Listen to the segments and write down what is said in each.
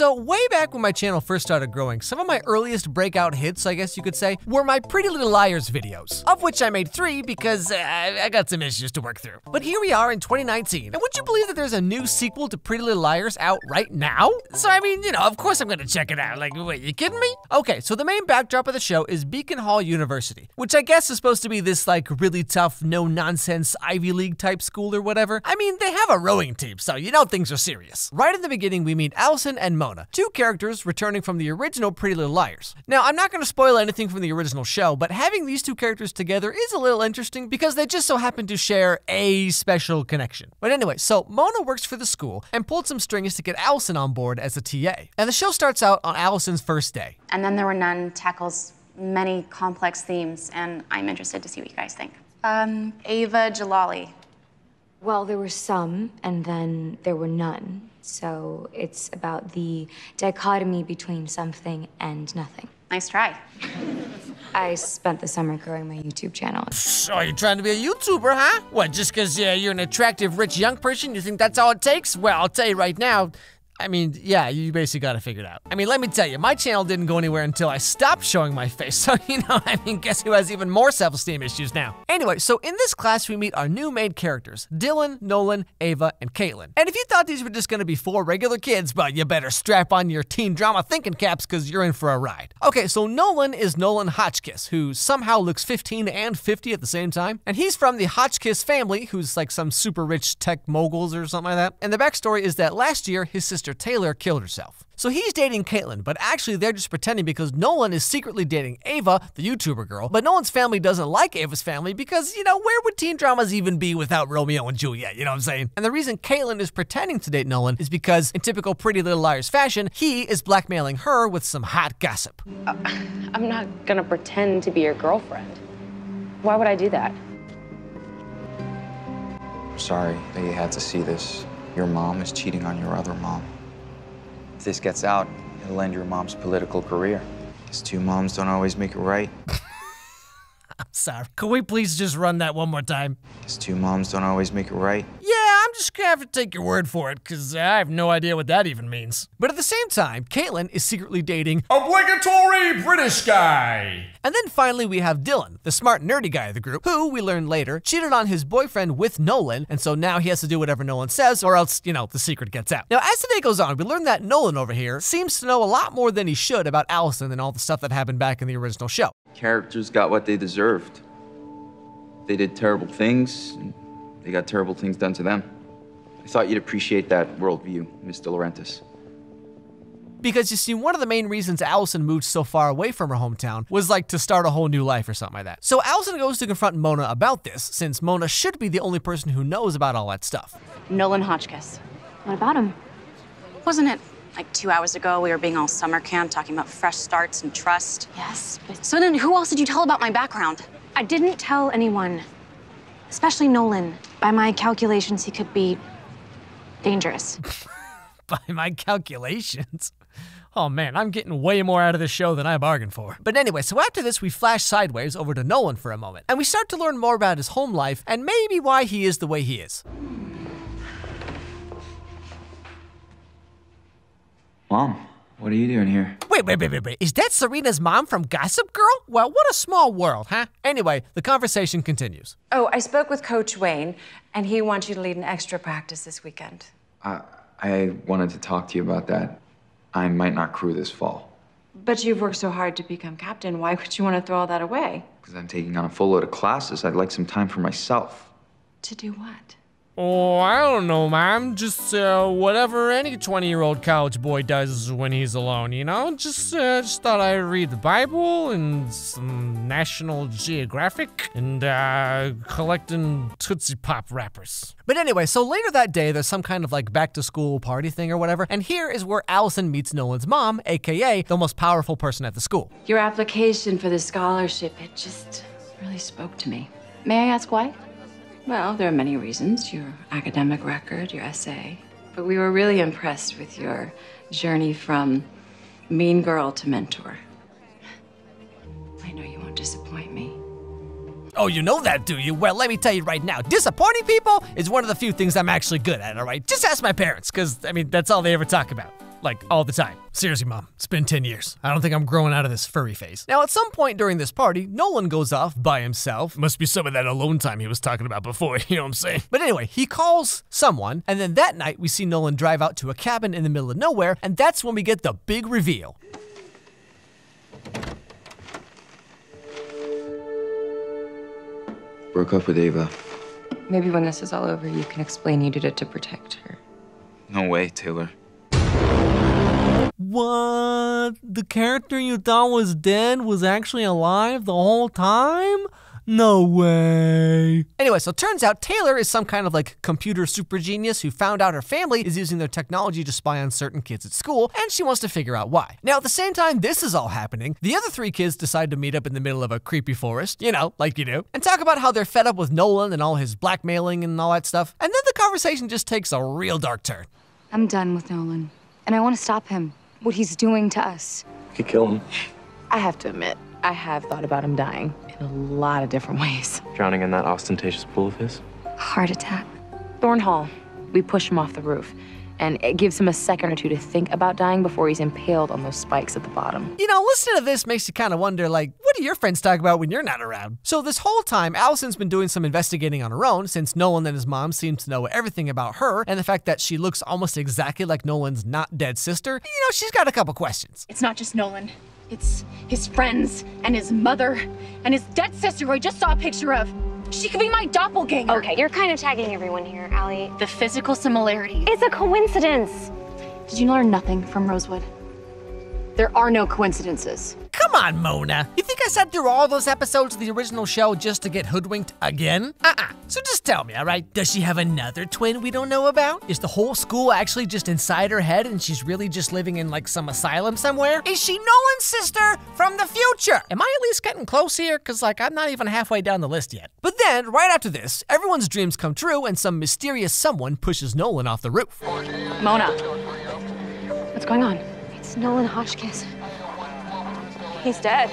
So way back when my channel first started growing, some of my earliest breakout hits, I guess you could say, were my Pretty Little Liars videos, of which I made 3 because I got some issues to work through. But here we are in 2019, and would you believe that there's a new sequel to Pretty Little Liars out right now? So I mean, you know, of course I'm gonna check it out. Like, wait, you kidding me? Okay, so the main backdrop of the show is Beacon Hall University, which I guess is supposed to be this like really tough, no-nonsense Ivy League type school or whatever. I mean, they have a rowing team, so you know things are serious. Right in the beginning, we meet Allison and Mona, 2 characters returning from the original Pretty Little Liars. Now, I'm not gonna spoil anything from the original show, but having these 2 characters together is a little interesting because they just so happen to share a special connection. But anyway, so Mona works for the school and pulled some strings to get Allison on board as a TA. And the show starts out on Allison's first day. And Then There Were None tackles many complex themes, and I'm interested to see what you guys think. Ava Jalali. Well, there were some, and then there were none. So it's about the dichotomy between something and nothing. Nice try. I spent the summer growing my YouTube channel. So you're trying to be a YouTuber, huh? What, just because you're an attractive, rich young person, you think that's all it takes? Well, I'll tell you right now, I mean, yeah, you basically got to figure it out. I mean, let me tell you, my channel didn't go anywhere until I stopped showing my face. So, you know, I mean, guess who has even more self-esteem issues now? Anyway, so in this class, we meet our new main characters, Dylan, Nolan, Ava, and Caitlin. And if you thought these were just going to be 4 regular kids, well, you better strap on your teen drama thinking caps because you're in for a ride. Okay, so Nolan is Nolan Hotchkiss, who somehow looks 15 and 50 at the same time. And he's from the Hotchkiss family, who's like some super rich tech moguls or something like that. And the backstory is that last year, his sister Taylor killed herself. So he's dating Caitlin, but actually they're just pretending because Nolan is secretly dating Ava, the YouTuber girl, but Nolan's family doesn't like Ava's family because, you know, where would teen dramas even be without Romeo and Juliet, you know what I'm saying? And the reason Caitlin is pretending to date Nolan is because, in typical Pretty Little Liars fashion, he is blackmailing her with some hot gossip. I'm not gonna pretend to be your girlfriend. Why would I do that? Sorry that you had to see this. Your mom is cheating on your other mom. If this gets out, it'll end your mom's political career. Because 2 moms don't always make it right. I'm sorry. Could we please just run that one more time? Because 2 moms don't always make it right. Yeah, I'm just gonna have to take your word for it, because I have no idea what that even means. But at the same time, Caitlin is secretly dating obligatory British guy. And then finally we have Dylan, the smart nerdy guy of the group, who, we learn later, cheated on his boyfriend with Nolan, and so now he has to do whatever Nolan says, or else, you know, the secret gets out. Now, as the day goes on, we learn that Nolan over here seems to know a lot more than he should about Allison and all the stuff that happened back in the original show. Characters got what they deserved. They did terrible things, and they got terrible things done to them. I thought you'd appreciate that worldview, Miss De Laurentiis. Because you see, one of the main reasons Allison moved so far away from her hometown was like to start a whole new life or something like that. So Allison goes to confront Mona about this, since Mona should be the only person who knows about all that stuff. Nolan Hotchkiss. What about him? Wasn't it like 2 hours ago we were being all summer camp talking about fresh starts and trust? Yes, but So then who else did you tell about my background? I didn't tell anyone, especially Nolan. By my calculations, he could be dangerous. By my calculations. Oh man, I'm getting way more out of this show than I bargained for. But anyway, so after this, we flash sideways over to Nolan for a moment, and we start to learn more about his home life and maybe why he is the way he is. Mom, what are you doing here? Wait. Is that Serena's mom from Gossip Girl? Well, what a small world, huh? Anyway, the conversation continues. Oh, I spoke with Coach Wayne, and he wants you to lead an extra practice this weekend. I wanted to talk to you about that. I might not crew this fall. But you've worked so hard to become captain. Why would you want to throw all that away? Because I'm taking on a full load of classes. I'd like some time for myself. To do what? Oh, I don't know, Mom. Just whatever any 20-year-old college boy does when he's alone, you know? Just thought I'd read the Bible and some National Geographic and collecting Tootsie Pop wrappers. But anyway, so later that day, there's some kind of like back-to-school party thing or whatever, and here is where Allison meets Nolan's mom, aka the most powerful person at the school. Your application for the scholarship, it just really spoke to me. May I ask why? Well, there are many reasons. Your academic record, your essay. But we were really impressed with your journey from mean girl to mentor. I know you won't disappoint me. Oh, you know that, do you? Well, let me tell you right now, disappointing people is one of the few things I'm actually good at, all right? Just ask my parents, because, I mean, that's all they ever talk about. Like, all the time. Seriously, Mom, it's been 10 years. I don't think I'm growing out of this furry phase. Now, at some point during this party, Nolan goes off by himself. Must be some of that alone time he was talking about before, you know what I'm saying? But anyway, he calls someone, and then that night we see Nolan drive out to a cabin in the middle of nowhere, and that's when we get the big reveal. Broke up with Ava. Maybe when this is all over, you can explain you did it to protect her. No way, Taylor. What? The character you thought was dead was actually alive the whole time? No way. Anyway, so turns out Taylor is some kind of like computer super genius who found out her family is using their technology to spy on certain kids at school, and she wants to figure out why. Now, at the same time this is all happening, the other 3 kids decide to meet up in the middle of a creepy forest, you know, like you do, and talk about how they're fed up with Nolan and all his blackmailing and all that stuff. And then the conversation just takes a real dark turn. I'm done with Nolan, and I want to stop him. What he's doing to us. You could kill him. I have to admit, I have thought about him dying in a lot of different ways. Drowning in that ostentatious pool of his? Heart attack. Thornhall, we push him off the roof, and it gives him a second or two to think about dying before he's impaled on those spikes at the bottom. You know, listening to this makes you kind of wonder, like, what do your friends talk about when you're not around? So this whole time, Allison's been doing some investigating on her own, since Nolan and his mom seem to know everything about her, and the fact that she looks almost exactly like Nolan's not dead sister, you know, she's got a couple questions. It's not just Nolan. It's his friends and his mother and his dead sister who I just saw a picture of. She could be my doppelganger. Okay, you're kind of tagging everyone here, Allie. The physical similarities. It's a coincidence. Did you learn nothing from Rosewood? There are no coincidences. Come on, Mona. You think I sat through all those episodes of the original show just to get hoodwinked again? So just tell me, all right? Does she have another twin we don't know about? Is the whole school actually just inside her head and she's really just living in like some asylum somewhere? Is she Nolan's sister from the future? Am I at least getting close here? Cause like I'm not even halfway down the list yet. But then, right after this, everyone's dreams come true and some mysterious someone pushes Nolan off the roof. Mona. What's going on? It's Nolan Hotchkiss. He's dead.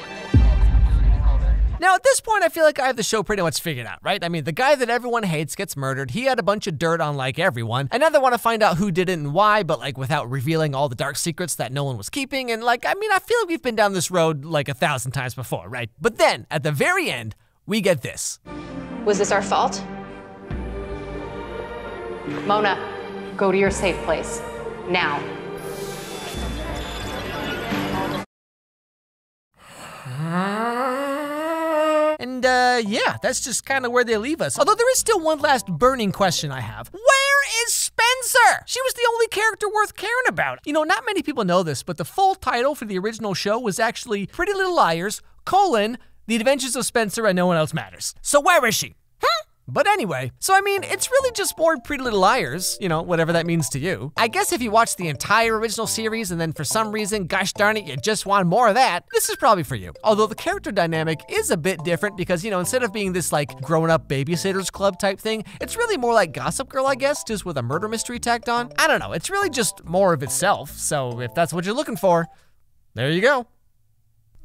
Now, at this point, I feel like I have the show pretty much figured out, right? I mean, the guy that everyone hates gets murdered. He had a bunch of dirt on, like, everyone. And now they want to find out who did it and why, but, like, without revealing all the dark secrets that Nolan was keeping. And, like, I mean, I feel like we've been down this road, like, 1,000 times before, right? But then, at the very end, we get this. Was this our fault? Mona, go to your safe place. Now. And, yeah, that's just kind of where they leave us. Although there is still one last burning question I have. Where is Spencer? She was the only character worth caring about. You know, not many people know this, but the full title for the original show was actually Pretty Little Liars, The Adventures of Spencer and No One Else Matters. So where is she? But anyway, so I mean, it's really just more Pretty Little Liars, you know, whatever that means to you. I guess if you watch the entire original series and then for some reason, gosh darn it, you just want more of that, this is probably for you. Although the character dynamic is a bit different because, you know, instead of being this like grown-up babysitters club type thing, it's really more like Gossip Girl, I guess, just with a murder mystery tacked on. I don't know, it's really just more of itself. So if that's what you're looking for, there you go.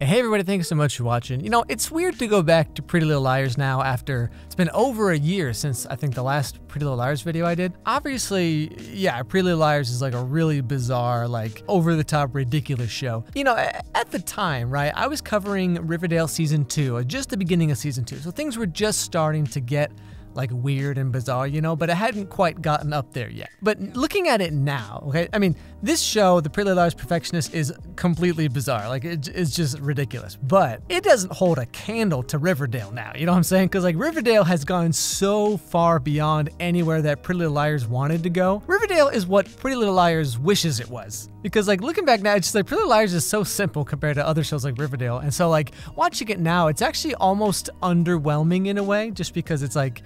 Hey everybody, thanks so much for watching. You know, it's weird to go back to Pretty Little Liars now after it's been over a year since I think the last Pretty Little Liars video I did. Obviously, yeah, Pretty Little Liars is like a really bizarre, like over-the-top, ridiculous show. You know, at the time, right, I was covering Riverdale Season 2, or just the beginning of Season 2, so things were just starting to get like weird and bizarre, you know, but it hadn't quite gotten up there yet. But looking at it now, okay, I mean, this show, The Pretty Little Liars Perfectionists, is completely bizarre. Like, it's just ridiculous. But it doesn't hold a candle to Riverdale now, you know what I'm saying? Because, like, Riverdale has gone so far beyond anywhere that Pretty Little Liars wanted to go. Riverdale is what Pretty Little Liars wishes it was. Because, like, looking back now, it's just like Pretty Little Liars is so simple compared to other shows like Riverdale. And so, like, watching it now, it's actually almost underwhelming in a way, just because it's like,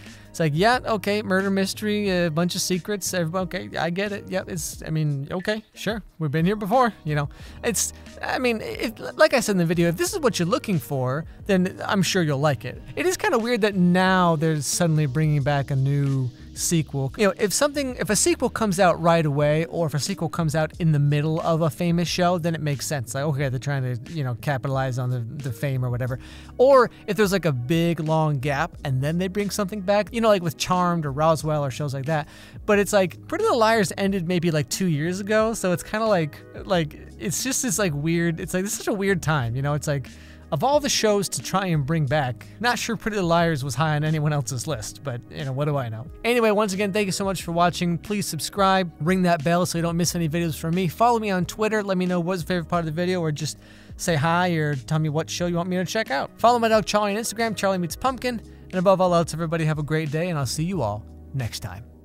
yeah, okay, murder mystery, a bunch of secrets, everybody, okay, I get it. Yep, I mean, okay, sure, we've been here before, you know. I mean, like I said in the video, if this is what you're looking for, then I'm sure you'll like it. It is kind of weird that now they're suddenly bringing back a new sequel. You know, if a sequel comes out right away, or if a sequel comes out in the middle of a famous show, then it makes sense. Like, okay, they're trying to, you know, capitalize on the fame or whatever. Or if there's like a big long gap and then they bring something back, you know, like with Charmed or Roswell or shows like that. But it's like Pretty Little Liars ended maybe like 2 years ago, so it's kind of like it's just this like weird. It's like this is such a weird time, you know. It's like, of all the shows to try and bring back, not sure Pretty Little Liars was high on anyone else's list, but, you know, what do I know? Anyway, once again, thank you so much for watching. Please subscribe, ring that bell so you don't miss any videos from me. Follow me on Twitter. Let me know what's your favorite part of the video, or just say hi or tell me what show you want me to check out. Follow my dog Charlie on Instagram, Charlie Meets Pumpkin. And above all else, everybody have a great day, and I'll see you all next time.